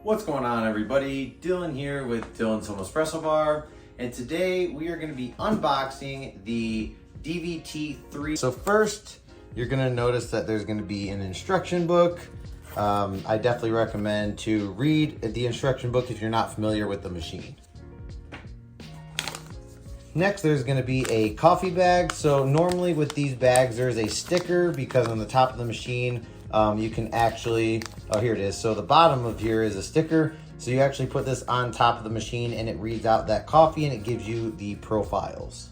What's going on, everybody? Dylan here with Dylan's Home Espresso Bar, and today we are going to be unboxing the DVT3. So first, you're going to notice that there's going to be an instruction book. I definitely recommend to read the instruction book if you're not familiar with the machine. Next, there's going to be a coffee bag. So normally with these bags, there's a sticker because on the top of the machine, you can actually, oh, here it is. So the bottom of here is a sticker. So you actually put this on top of the machine and it reads out that coffee and it gives you the profiles.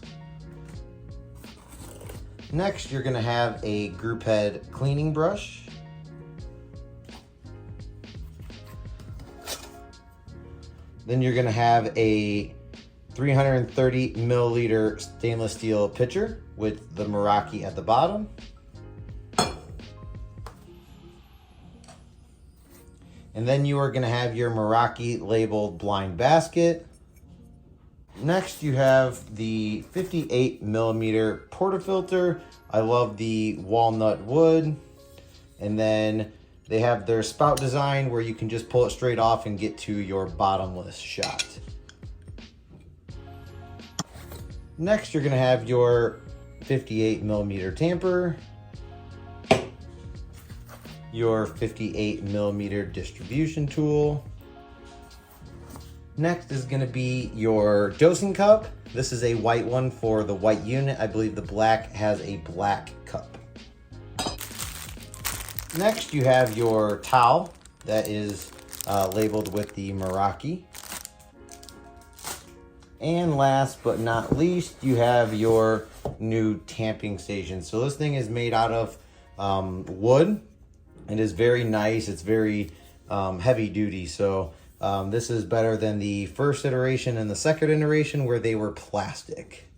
Next, you're gonna have a group head cleaning brush. Then you're gonna have a 330 milliliter stainless steel pitcher with the Meraki at the bottom. And then you are going to have your Meraki labeled blind basket. Next, you have the 58 millimeter portafilter. I love the walnut wood. And then they have their spout design where you can just pull it straight off and get to your bottomless shot. Next, you're going to have your 58 millimeter tamper, your 58 millimeter distribution tool. Next is going to be your dosing cup. This is a white one for the white unit. I believe the black has a black cup. Next, you have your towel that is labeled with the Meraki. And last but not least, you have your new tamping station. So this thing is made out of wood. It is very nice. It's very heavy duty. So this is better than the first iteration and the second iteration where they were plastic.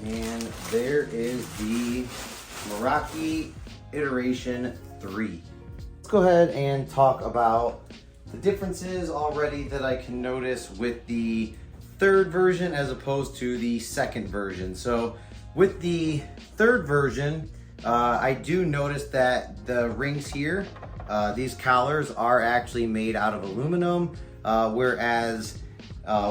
And there is the Meraki iteration 3. Let's go ahead and talk about the differences already that I can notice with the third version as opposed to the second version. So with the third version, I do notice that the rings here, these collars are actually made out of aluminum, whereas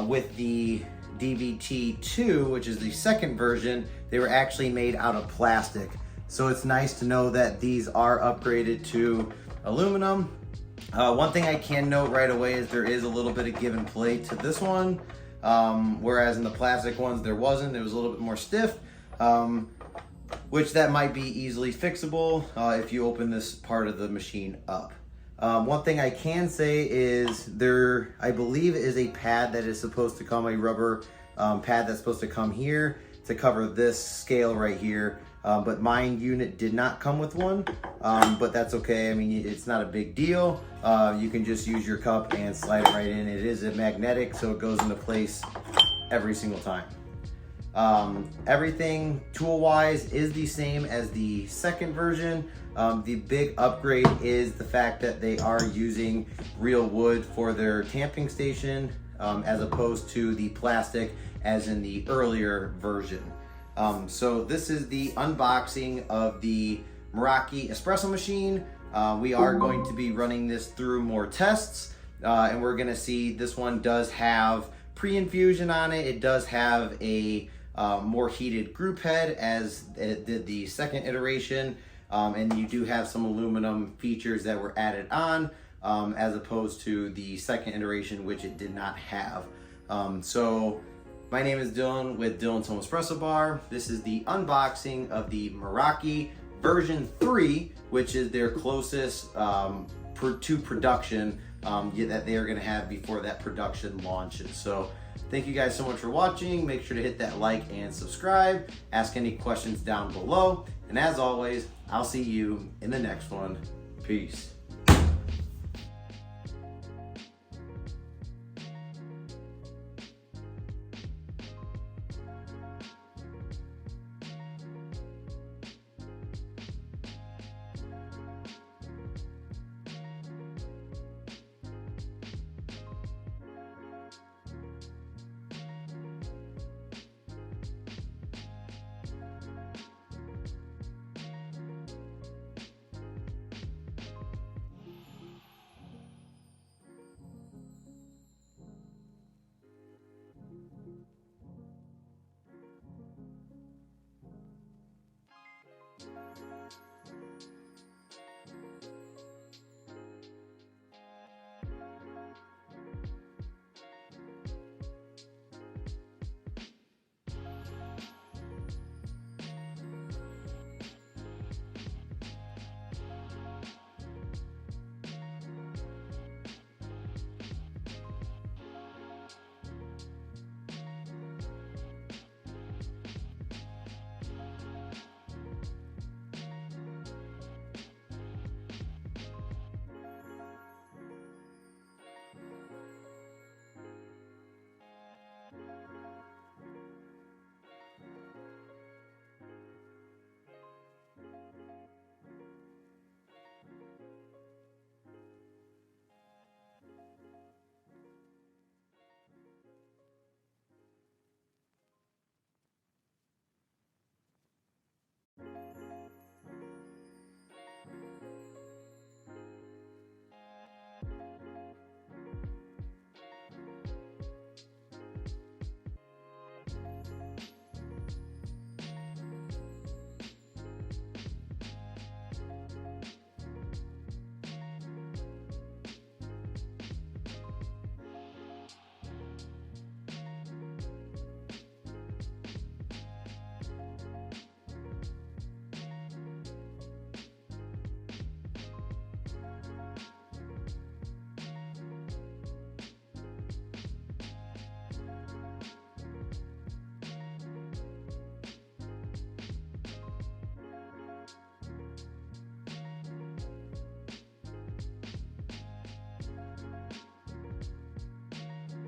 with the DVT2, which is the second version, they were actually made out of plastic. So it's nice to know that these are upgraded to aluminum. One thing I can note right away is there is a little bit of give and play to this one, whereas in the plastic ones there wasn't. It was a little bit more stiff, which that might be easily fixable if you open this part of the machine up. One thing I can say is there, I believe, is a pad that is supposed to come, a rubber pad that's supposed to come here to cover this scale right here. But my unit did not come with one, but that's okay. I mean, it's not a big deal. You can just use your cup and slide it right in. It is a magnetic, so it goes into place every single time. Everything tool-wise is the same as the second version. The big upgrade is the fact that they are using real wood for their tamping station, as opposed to the plastic as in the earlier version. So this is the unboxing of the Meraki Espresso Machine. We are going to be running this through more tests, and we're gonna see this one does have pre-infusion on it. It does have a more heated group head as it did the second iteration, and you do have some aluminum features that were added on, as opposed to the second iteration, which it did not have. So my name is Dylan with Dylan's Home Espresso Bar. This is the unboxing of the Meraki version 3, which is their closest to production that they are gonna have before that production launches. So thank you guys so much for watching. Make sure to hit that like and subscribe. Ask any questions down below. And as always, I'll see you in the next one. Peace.